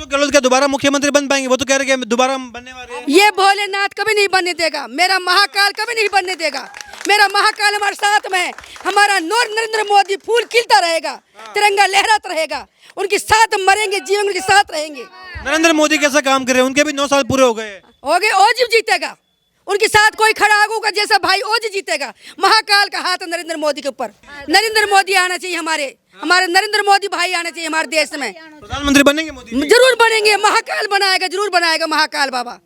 अशोक गहलोत क्या दोबारा मुख्यमंत्री बन पाएंगे? वो तो कह रहे हैं कि दोबारा हम बनने वाले हैं। ये भोलेनाथ कभी नहीं बनने देगा, मेरा महाकाल कभी नहीं बनने देगा। मेरा महाकाल हमारे साथ में है, हमारा नरेंद्र मोदी फूल खिलता रहेगा, तिरंगा लहराता रहेगा, उनके साथ मरेंगे, जीवन के साथ रहेंगे। नरेंद्र मोदी कैसा काम कर रहे हैं? उनके भी 9 साल पूरे हो गए हैं। हो गए, ओजी जीतेगा, उनके साथ कोई खड़ा होगा जैसा भाई ओजी जीतेगा। महाकाल का हाथ नरेंद्र मोदी के ऊपर। नरेंद्र मोदी आना चाहिए, हमारे नरेंद्र मोदी भाई आना चाहिए हमारे देश में। प्रधानमंत्री बनेंगे मोदी जी? जरूर बनेंगे, महाकाल बनाएगा, जरूर बनाएगा महाकाल बाबा।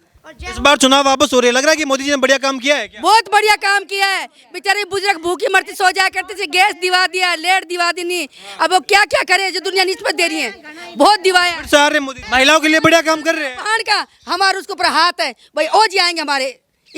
इस बार चुनाव वापस हो रहे हैं, लग रहा है कि मोदी जी ने बढ़िया काम किया है क्या? बहुत बढ़िया काम किया है। बेचारे बुजुर्ग भूखी मरती सो जाया करते थे, गैस दिवा दिया, लेट दिवा दी नहीं, अब वो क्या क्या करे जो दुनिया निस्बत दे रही है, बहुत दिवाया। सारे मोदी महिलाओं के लिए बढ़िया काम कर रहे हैं। महान का हमारे उसके ऊपर हाथ है भाई, ओ जी आएंगे हमारे।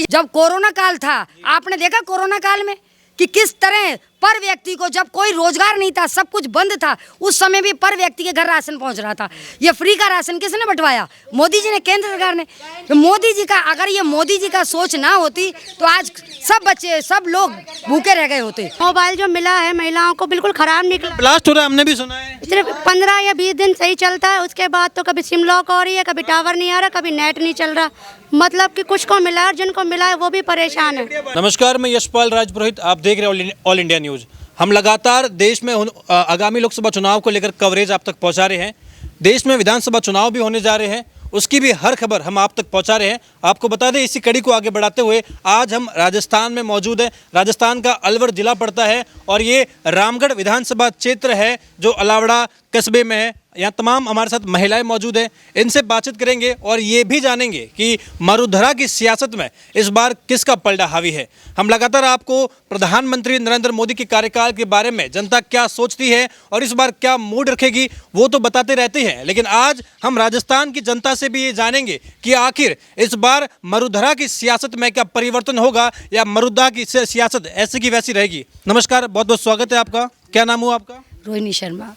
जब कोरोना काल था, आपने देखा कोरोना काल में कि किस तरह पर व्यक्ति को, जब कोई रोजगार नहीं था, सब कुछ बंद था, उस समय भी पर व्यक्ति के घर राशन पहुंच रहा था। ये फ्री का राशन किसने बंटवाया? मोदी जी ने, केंद्र सरकार ने। तो मोदी जी का, अगर ये मोदी जी का सोच ना होती तो आज सब बच्चे, सब लोग भूखे रह गए होते। मोबाइल जो मिला है महिलाओं को बिल्कुल खराब निकला। ब्लास्ट हो रहा है, हमने भी सुना है। सिर्फ 15 या 20 दिन सही चलता है, उसके बाद तो कभी सिम लॉक हो रही है, कभी टावर नहीं आ रहा, कभी नेट नहीं चल रहा। मतलब कि कुछ को मिला और जिनको मिला है वो भी परेशान है। नमस्कार, मैं यशपाल राजपुरोहित, आप देख रहे हैं ऑल इंडिया न्यूज़। हम लगातार देश में आगामी लोकसभा चुनाव को लेकर कवरेज आप तक पहुंचा रहे हैं। देश में विधानसभा चुनाव भी होने जा रहे हैं, उसकी भी हर खबर हम आप तक पहुंचा रहे हैं। आपको बता दें, इसी कड़ी को आगे बढ़ाते हुए आज हम राजस्थान में मौजूद हैं। राजस्थान का अलवर जिला पड़ता है और ये रामगढ़ विधानसभा क्षेत्र है जो अलावड़ा कस्बे में है। यहाँ तमाम हमारे साथ महिलाएं मौजूद हैं, इनसे बातचीत करेंगे और ये भी जानेंगे कि मरुधरा की सियासत में इस बार किसका पलड़ा हावी है। हम लगातार आपको प्रधानमंत्री नरेंद्र मोदी के कार्यकाल के बारे में जनता क्या सोचती है और इस बार क्या मूड रखेगी वो तो बताते रहते हैं, लेकिन आज हम राजस्थान की जनता से भी ये जानेंगे कि आखिर इस बार मरुधरा की सियासत में क्या परिवर्तन होगा या मरुधरा की सियासत ऐसी की वैसी रहेगी। नमस्कार, बहुत बहुत स्वागत है आपका। क्या नाम हुआ आपका? रोहिणी शर्मा।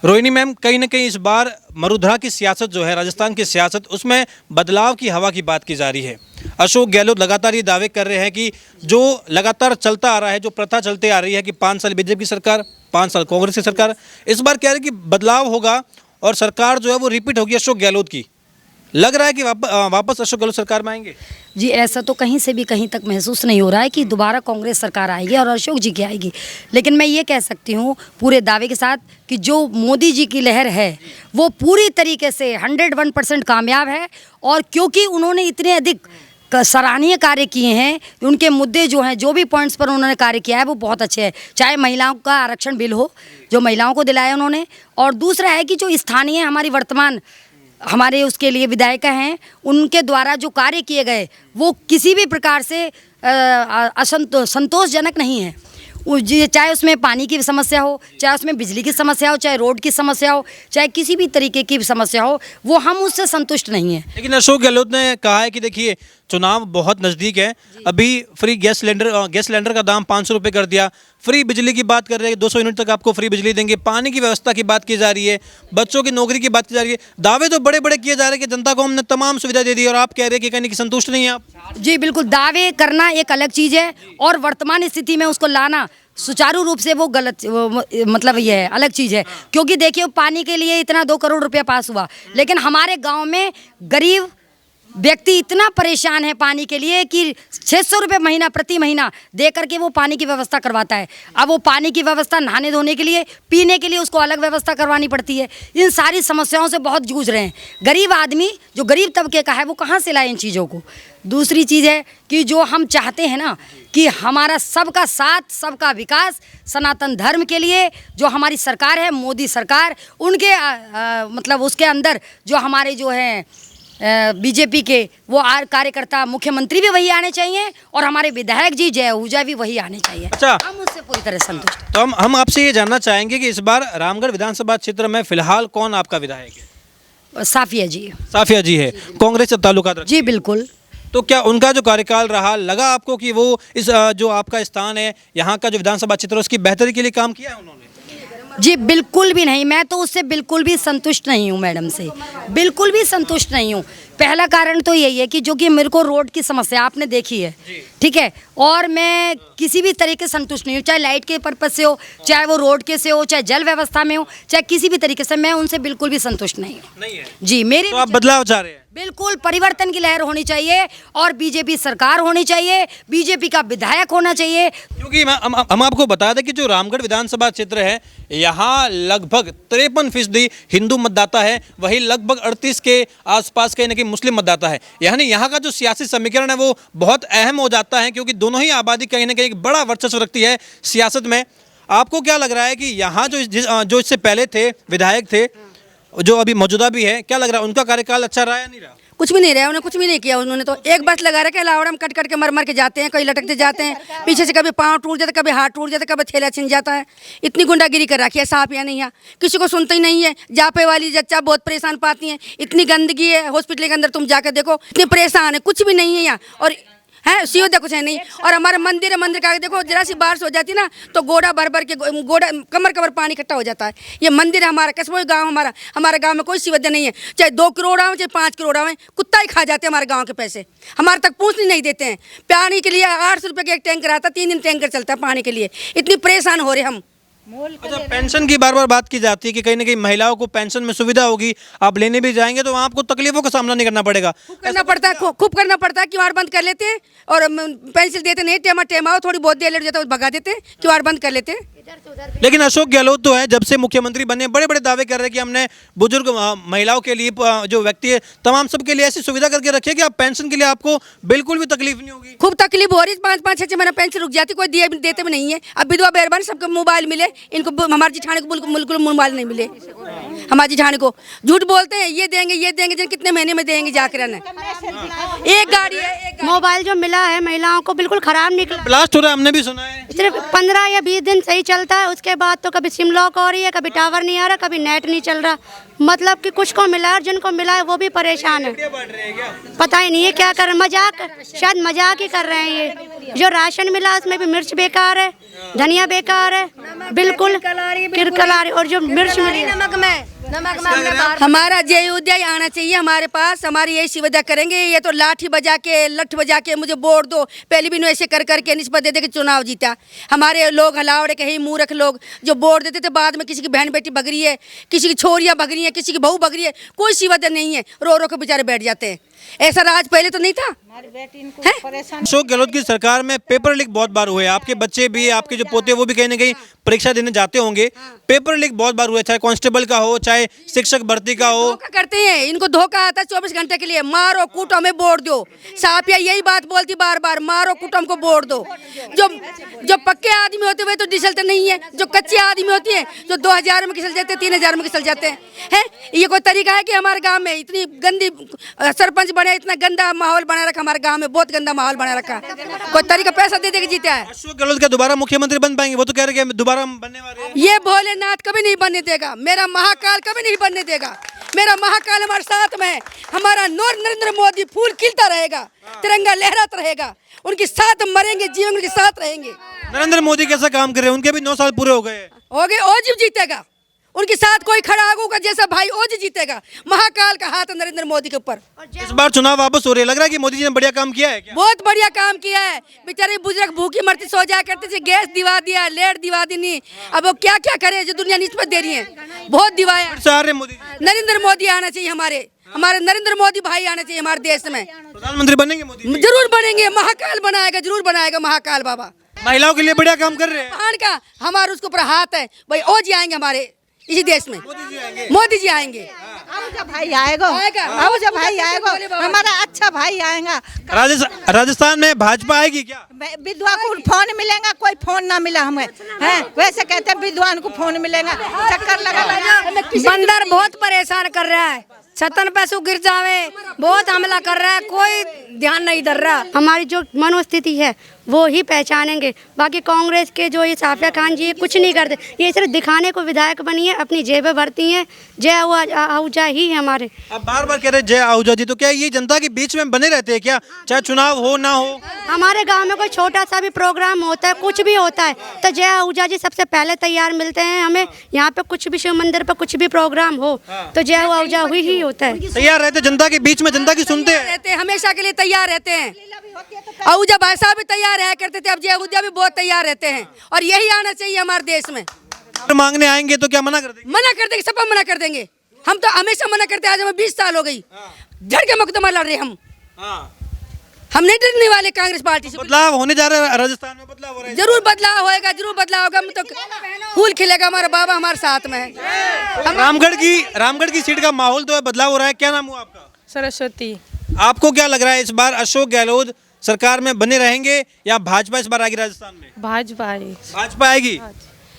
रोहिणी मैम, कहीं ना कहीं इस बार मरुधरा की सियासत जो है, राजस्थान की सियासत, उसमें बदलाव की हवा की बात की जा रही है। अशोक गहलोत लगातार ये दावे कर रहे हैं कि जो लगातार चलता आ रहा है, जो प्रथा चलते आ रही है कि 5 साल बीजेपी की सरकार, 5 साल कांग्रेस की सरकार, इस बार कह रहे हैं कि बदलाव होगा और सरकार जो है वो रिपीट होगी अशोक गहलोत की। लग रहा है कि वापस अशोक गहलोत सरकार में आएंगे? जी, ऐसा तो कहीं से भी कहीं तक महसूस नहीं हो रहा है कि दोबारा कांग्रेस सरकार आएगी और अशोक जी की आएगी। लेकिन मैं ये कह सकती हूँ पूरे दावे के साथ कि जो मोदी जी की लहर है वो पूरी तरीके से 101% कामयाब है। और क्योंकि उन्होंने इतने अधिक सराहनीय कार्य किए हैं, उनके मुद्दे जो हैं, जो भी पॉइंट्स पर उन्होंने कार्य किया है वो बहुत अच्छे हैं। चाहे महिलाओं का आरक्षण बिल हो, जो महिलाओं को दिलाया उन्होंने, और दूसरा है कि जो स्थानीय हमारी वर्तमान हमारे उसके लिए विधायिका हैं, उनके द्वारा जो कार्य किए गए वो किसी भी प्रकार से संतोषजनक नहीं है। चाहे उसमें पानी की समस्या हो, चाहे उसमें बिजली की समस्या हो, चाहे रोड की समस्या हो, चाहे किसी भी तरीके की समस्या हो, वो हम उससे संतुष्ट नहीं हैं। लेकिन अशोक गहलोत ने कहा है कि देखिए चुनाव बहुत नज़दीक है, अभी फ्री गैस सिलेंडर का दाम 500 रुपये कर दिया, फ्री बिजली की बात कर रहे हैं, 200 यूनिट तक आपको फ्री बिजली देंगे, पानी की व्यवस्था की बात की जा रही है, बच्चों की नौकरी की बात की जा रही है। दावे तो बड़े बड़े किए जा रहे हैं कि जनता को हमने तमाम सुविधा दे दी और आप कह रहे हैं कि कहीं संतुष्ट नहीं है आप। जी बिल्कुल, दावे करना एक अलग चीज़ है और वर्तमान स्थिति में उसको लाना सुचारू रूप से वो गलत, मतलब ये है, अलग चीज़ है। क्योंकि देखिए पानी के लिए इतना 2 करोड़ रुपया पास हुआ, लेकिन हमारे गांव में गरीब व्यक्ति इतना परेशान है पानी के लिए कि 600 रुपये महीना प्रति महीना दे करके वो पानी की व्यवस्था करवाता है। अब वो पानी की व्यवस्था नहाने धोने के लिए, पीने के लिए उसको अलग व्यवस्था करवानी पड़ती है। इन सारी समस्याओं से बहुत जूझ रहे हैं गरीब आदमी, जो गरीब तबके का है वो कहाँ से लाए इन चीज़ों को। दूसरी चीज़ है कि जो हम चाहते हैं ना कि हमारा सबका साथ, सबका विकास, सनातन धर्म के लिए जो हमारी सरकार है, मोदी सरकार, उनके मतलब उसके अंदर जो हमारे जो हैं बीजेपी के वो कार्यकर्ता, मुख्यमंत्री भी वही आने चाहिए और हमारे विधायक जी जय आहूजा भी वही आने चाहिए। अच्छा, हम उससे पूरी तरह संतुष्ट हैं। तो हम आपसे ये जानना चाहेंगे कि इस बार रामगढ़ विधानसभा क्षेत्र में फिलहाल कौन आपका विधायक है? साफिया जी। साफिया जी है, कांग्रेस से ताल्लुकात रखते हैं? जी बिल्कुल। तो क्या उनका जो कार्यकाल रहा, लगा आपको कि वो इस जो आपका स्थान है, यहाँ का जो विधानसभा क्षेत्र है, उसकी बेहतरी के लिए काम किया है उन्होंने? जी बिल्कुल भी नहीं, मैं तो उससे बिल्कुल भी संतुष्ट नहीं हूँ, मैडम से बिल्कुल भी संतुष्ट नहीं हूँ। पहला कारण तो यही है कि जो कि मेरे को रोड की समस्या आपने देखी है, ठीक है, और मैं किसी भी तरीके से संतुष्ट नहीं हूँ, चाहे लाइट के पर्पज से हो, चाहे वो रोड के से हो, चाहे जल व्यवस्था में हो, चाहे किसी भी तरीके से, मैं उनसे बिल्कुल भी संतुष्ट नहीं हूँ। नहीं है जी, मेरी तो आप बदलाव चाह रहे हैं? बिल्कुल परिवर्तन की लहर होनी चाहिए और बीजेपी सरकार होनी चाहिए, बीजेपी का विधायक होना चाहिए। क्योंकि हम आपको बता दें कि जो रामगढ़ विधानसभा क्षेत्र है, यहाँ लगभग 53% हिंदू मतदाता है, वही लगभग 38 के आसपास कहीं ना कहीं मुस्लिम मतदाता है। यानी यहाँ का जो सियासी समीकरण है वो बहुत अहम हो जाता है, क्योंकि दोनों ही आबादी कहीं ना कहीं एक बड़ा वर्चस्व रखती है सियासत में। आपको क्या लग रहा है कि यहाँ जो इससे पहले थे विधायक थे, जो अभी मौजूदा भी है, क्या लग रहा है उनका कार्यकाल अच्छा रहा या नहीं रहा? कुछ भी नहीं रहा, उन्हें कुछ भी नहीं किया। उन्होंने तो एक बस लगा रखा है, लावड़ा में कट कट के मर मर के जाते हैं, कहीं लटकते जाते हैं, पीछे से कभी पाँव टूट जाता है, कभी हाथ टूट जाता है, कभी थैला छिन जाता है। इतनी गुंडागिरी कर रखी है, साफ या नहीं है, किसी को सुनते ही नहीं है। जापे वाली जच्चा बहुत परेशान पाती हैं, इतनी गंदगी है हॉस्पिटल के अंदर, तुम जाकर देखो इतने परेशान है, कुछ भी नहीं है यहाँ। और है सीधा कुछ है नहीं। और हमारा मंदिर है, मंदिर का देखो, जरा सी बारिश हो जाती ना तो गोड़ा भर भर के गोड़ा कमर कमर पानी इकट्ठा हो जाता है। ये मंदिर है हमारा, कस्बों गांव हमारे गांव में कोई सुविधा नहीं है, चाहे 2 करोड़ आवे चाहे 5 करोड़ आवे, कुत्ता ही खा जाते हैं हमारे गांव के पैसे, हमारे तक पहुँचने नहीं देते हैं। पानी के लिए 800 रुपये का एक टैंकर आता है, 3 दिन टैंकर चलता है पानी के लिए, इतनी परेशान हो रहे हम। अच्छा, पेंशन की बार बार बात की जाती है कि कहीं ना कहीं महिलाओं को पेंशन में सुविधा होगी, आप लेने भी जाएंगे तो वहाँ आपको तकलीफों का सामना नहीं करना पड़ेगा। करना पड़ता है, खूब करना पड़ता है। क्यूआर बंद कर लेते हैं और पेंसिल देते नहीं, टेमा थोड़ी बहुत देर लेट जाता है भगा देते हैं, क्यूआर बंद कर लेते हैं। लेकिन अशोक गहलोत तो है, जब से मुख्यमंत्री बने बड़े बड़े दावे कर रहे हैं कि हमने बुजुर्ग महिलाओं के लिए, जो व्यक्ति है तमाम सबके लिए ऐसी सुविधा करके रखी है कि आप पेंशन के लिए आपको बिल्कुल भी तकलीफ नहीं होगी। खूब तकलीफ हो रही है, 5-5 6 महीने पेंशन रुक जाती, कोई देते भी नहीं है। अब विधवा बेरबान सबको मोबाइल मिले, इनको हमारे जिठाने को बिल्कुल मोबाइल नहीं मिले। हमारे जिठाने को झूठ बोलते हैं, ये देंगे जिन कितने महीने में देंगे जाकर। एक गाड़ी है, मोबाइल जो मिला है महिलाओं को बिल्कुल खराब निकला। ब्लास्ट हो रहा है, हमने भी सुना है। सिर्फ 15 या 20 दिन सही चलता है, उसके बाद तो कभी सिम लॉक हो रही है, कभी टावर नहीं आ रहा, कभी नेट नहीं चल रहा। मतलब कि कुछ को मिला और जिनको मिला है वो भी परेशान है, पता ही नहीं है क्या कर रहे हैं। मजाक, शायद मजाक ही कर रहे हैं। ये जो राशन मिला उसमें भी मिर्च बेकार है, धनिया बेकार है, बिल्कुल किरकलारी। और जो मिर्च मिली हमारा जय उदय आना चाहिए हमारे पास, हमारी यही सुविधा करेंगे। ये तो लाठी बजा के लठ बजा के मुझे वोट दो, पहले भी ऐसे कर करके निस्बत दे दे के चुनाव जीता। हमारे लोग हलावड़े के ही मूर्ख लोग जो वोट देते थे, बाद में किसी की बहन बेटी भग रही है, किसी की छोरियां भग रही है, किसी की बहू भग रही है, कोई सुविधा नहीं है, रो रो के बेचारे बैठ जाते हैं। ऐसा राज पहले तो नहीं था। अशोक गहलोत की सरकार में पेपर लीक बहुत बार हुए, आपके बच्चे भी, आपके जो पोते वो भी कहीं ना कहीं परीक्षा देने जाते होंगे। पेपर लीक बहुत बार हुए, चाहे कांस्टेबल का हो, चाहे शिक्षक भर्ती का हो। धोखा करते हैं, इनको धोखा आता है 24 घंटे के लिए। मारो कूटो में वोट दो, साफिया यही बात बोलती बार बार, मारो कूटो को वोट दो। जो पक्के आदमी होते हुए तो डिसलते नहीं है, जो कच्चे आदमी होती है जो 2000 में घिसल जाते हैं, 3000 में घिसल जाते हैं। ये कोई तरीका है कि हमारे गाँव में इतनी गंदी सरपंच बने, इतना गंदा माहौल बना रखा हमारे गांव में, बहुत गंदा माहौल बना रखा है। कोई तरीका पैसा दे दे के जीता है। अशोक गहलोत क्या दोबारा मुख्यमंत्री बन पाएंगे? वो तो कह रहे हैं दोबारा बनने वाले हैं। ये भोलेनाथ कभी नहीं बनने देगा, मेरा महाकाल कभी नहीं बनने देगा। मेरा महाकाल हमारे साथ में है, हमारा नरेंद्र मोदी फूल खिलता रहेगा, तिरंगा लहराता रहेगा, उनके साथ मरेंगे, जीवन उनके साथ रहेंगे। नरेंद्र मोदी कैसा काम कर रहे हैं? उनके भी 9 साल पूरे हो गए। ओजी जीतेगा, उनके साथ कोई खड़ा होगा जैसा भाई ओजी जीतेगा। महाकाल का हाथ है नरेंद्र मोदी के ऊपर। इस बार चुनाव वापस हो रहे, लग रहा है कि मोदी जी ने बढ़िया काम किया है क्या? बहुत बढ़िया काम किया है। बेचारे बुजुर्ग भूखी मरती सो जाया करते थे, गैस दिवा दिया, लेट दिवा दी, अब वो क्या क्या करे जो दुनिया निस्बत दे रही है। बहुत दिवाया। मोदी नरेंद्र मोदी आना चाहिए, हमारे नरेंद्र मोदी भाई आना चाहिए हमारे देश में। प्रधानमंत्री बनेंगे मोदी? जरूर बनेंगे, महाकाल बनाएगा, जरूर बनाएगा महाकाल बाबा। महिलाओं के लिए बढ़िया काम कर रहे हैं। पहाड़ का हमारे उसके ऊपर हाथ है भाई। ओजी आएंगे हमारे इसी देश में, मोदी जी आएंगे। भाई आएगा, भाई आएगा, हमारा अच्छा भाई आएगा। राजस्थान में भाजपा आएगी क्या? विधवा को फोन मिलेगा, कोई फोन ना मिला हमें, हैं वैसे कहते हैं विधवान को फोन मिलेगा। चक्कर लगा बंदर बहुत परेशान कर रहा है, छतन पे सु गिर जावे, बहुत हमला कर रहा है, कोई ध्यान नहीं धर रहा। हमारी जो मनोस्थिति है वो ही पहचानेंगे। बाकी कांग्रेस के जो ये साफिया खान जी कुछ नहीं करते, ये सिर्फ दिखाने को विधायक बनी है, अपनी जेबें भरती हैं। जय आहूजा ही है हमारे। अब बार बार कह रहे जय आहूजा जी, तो क्या ये जनता के बीच में बने रहते हैं क्या, चाहे चुनाव हो ना हो? हमारे गांव में कोई छोटा सा भी प्रोग्राम होता है, कुछ भी होता है, तो जय आहूजा जी सबसे पहले तैयार मिलते हैं हमें। यहाँ पे कुछ भी शिव मंदिर पर कुछ भी प्रोग्राम हो तो जय आहूजा ही होता है। तैयार रहते जनता के बीच में, जनता की सुनते हैं, रहते हैं, हमेशा के लिए तैयार रहते हैं। आहूजा भाई साहब भी तैयार रहा करते थे, अब जय आहूजा भी बहुत तैयार रहते हैं, और यही आना चाहिए हमारे देश में। मांगने आएंगे तो क्या मना कर देंगे? मना कर देंगे, सब मना कर देंगे। हम तो हमेशा मना करते हैं, आज हमें 20 साल हो गई, झड़ के मुकदमा लड़ रहे हम। हम नहीं डरने वाले कांग्रेस पार्टी से। बदलाव होने जा रहा है राजस्थान में, बदलाव हो रहा है, जरूर बदलाव होएगा, जरूर बदलाव होगा। हम तो फूल खिलेगा, हमारा बाबा हमारे साथ में है। रामगढ़ की सीट का माहौल तो है, बदलाव हो रहा है। क्या नाम हुआ आपका? सरस्वती। आपको क्या लग रहा है, इस बार अशोक गहलोत सरकार में बने रहेंगे या भाजपा इस बार आएगी राजस्थान में? भाजपा आई। भाजपा आएगी।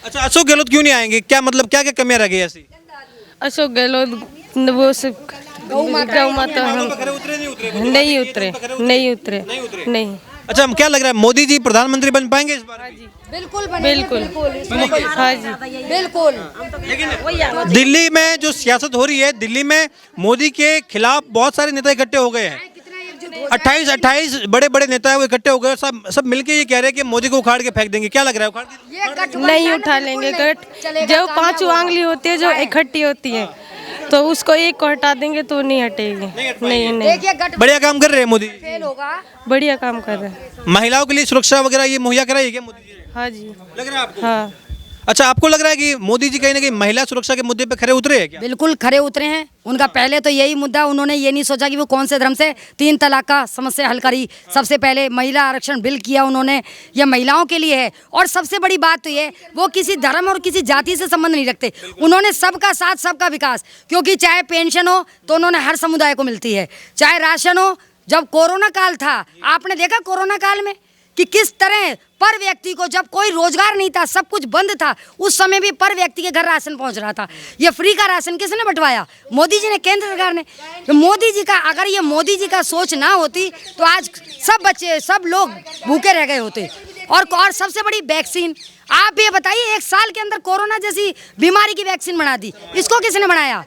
अच्छा, अशोक गहलोत क्यों नहीं आएंगे, क्या मतलब, क्या क्या कमियां रह गई ऐसी? अशोक गहलोत वो सब गौ माता नहीं उतरे। अच्छा, क्या लग रहा है, मोदी जी प्रधानमंत्री बन पाएंगे इस बार? बिल्कुल बिल्कुल। हाँ जी बिल्कुल। लेकिन दिल्ली में जो सियासत हो रही है, दिल्ली में मोदी के खिलाफ बहुत सारे नेता इकट्ठे हो गए हैं। 28 बड़े बड़े नेता है वो इकट्ठे हो गए, सब मिलके ये कह रहे हैं कि मोदी को उखाड़ के फेंक देंगे। क्या लग रहा है, उखाड़ के? नहीं उठा लेंगे। जो 5 आंगली होती है जो इकट्ठी होती है, तो उसको एक को हटा देंगे तो नहीं हटेगी। नहीं। बढ़िया काम कर रहे हैं मोदी, बढ़िया काम कर रहे हैं। महिलाओं के लिए सुरक्षा वगैरह ये मुहैया कराई क्या मोदी जी ने? हाँ जी। लग रहा है आपको? हाँ। अच्छा, आपको लग रहा है कि मोदी जी कहीं ना कहीं महिला सुरक्षा के मुद्दे पे खरे उतरे हैं क्या? बिल्कुल खरे उतरे हैं। उनका पहले तो यही मुद्दा, उन्होंने ये नहीं सोचा कि वो कौन से धर्म से 3 तलाक का समस्या हल करी। सबसे पहले महिला आरक्षण बिल किया उन्होंने, यह महिलाओं के लिए है। और सबसे बड़ी बात तो ये, वो किसी धर्म और किसी जाति से संबंध नहीं रखते। उन्होंने सबका साथ सबका विकास, क्योंकि चाहे पेंशन हो तो उन्होंने हर समुदाय को मिलती है, चाहे राशन हो। जब कोरोना काल था, आपने देखा कोरोना काल में कि किस तरह पर व्यक्ति को, जब कोई रोजगार नहीं था, सब कुछ बंद था, उस समय भी पर व्यक्ति के घर राशन पहुंच रहा था। ये फ्री का राशन किसने बंटवाया? मोदी जी ने, केंद्र सरकार ने। तो मोदी जी का, अगर ये मोदी जी का सोच ना होती तो आज सब बच्चे, सब लोग भूखे रह गए होते। और सबसे बड़ी वैक्सीन, आप ये बताइए, 1 साल के अंदर कोरोना जैसी बीमारी की वैक्सीन बना दी, इसको किसने बनाया?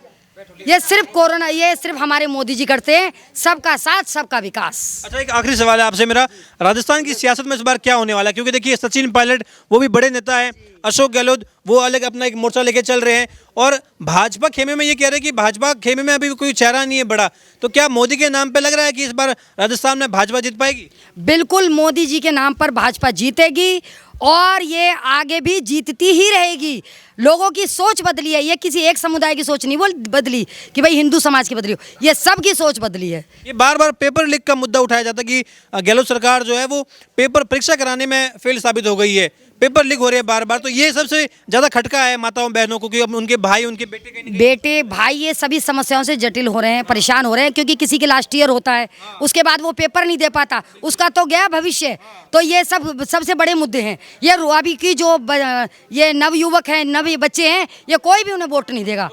ये सिर्फ कोरोना, ये सिर्फ हमारे मोदी जी करते हैं। सबका साथ सबका विकास। अच्छा, एक आखिरी सवाल है आपसे मेरा, राजस्थान की सियासत में इस बार क्या होने वाला है? क्योंकि देखिए, सचिन पायलट वो भी बड़े नेता है, अशोक गहलोत वो अलग अपना एक मोर्चा लेके चल रहे हैं, और भाजपा खेमे में ये कह रहे हैं कि भाजपा खेमे में अभी कोई चेहरा नहीं है बड़ा। तो क्या मोदी के नाम पे लग रहा है कि इस बार राजस्थान में भाजपा जीत पाएगी? बिल्कुल, मोदी जी के नाम पर भाजपा जीतेगी, और ये आगे भी जीतती ही रहेगी। लोगों की सोच बदली है, ये किसी एक समुदाय की सोच नहीं बदली कि भाई हिंदू समाज की बदली हो, ये सबकी सोच बदली है। ये बार बार पेपर लीक का मुद्दा उठाया जाता है कि गहलोत सरकार जो है वो पेपर परीक्षा कराने में फेल साबित हो गई है, पेपर लीक हो रहे हैं बार बार। तो ये सबसे ज्यादा खटका है माताओं बहनों को कि अब उनके भाई, उनके बेटे भाई ये सभी समस्याओं से जटिल हो रहे हैं, परेशान हो रहे हैं, क्योंकि किसी के लास्ट ईयर होता है, उसके बाद वो पेपर नहीं दे पाता, उसका तो गया भविष्य। तो ये सब सबसे बड़े मुद्दे हैं। ये अभी की जो ये नवयुवक हैं, नव बच्चे हैं, ये कोई भी उन्हें वोट नहीं देगा।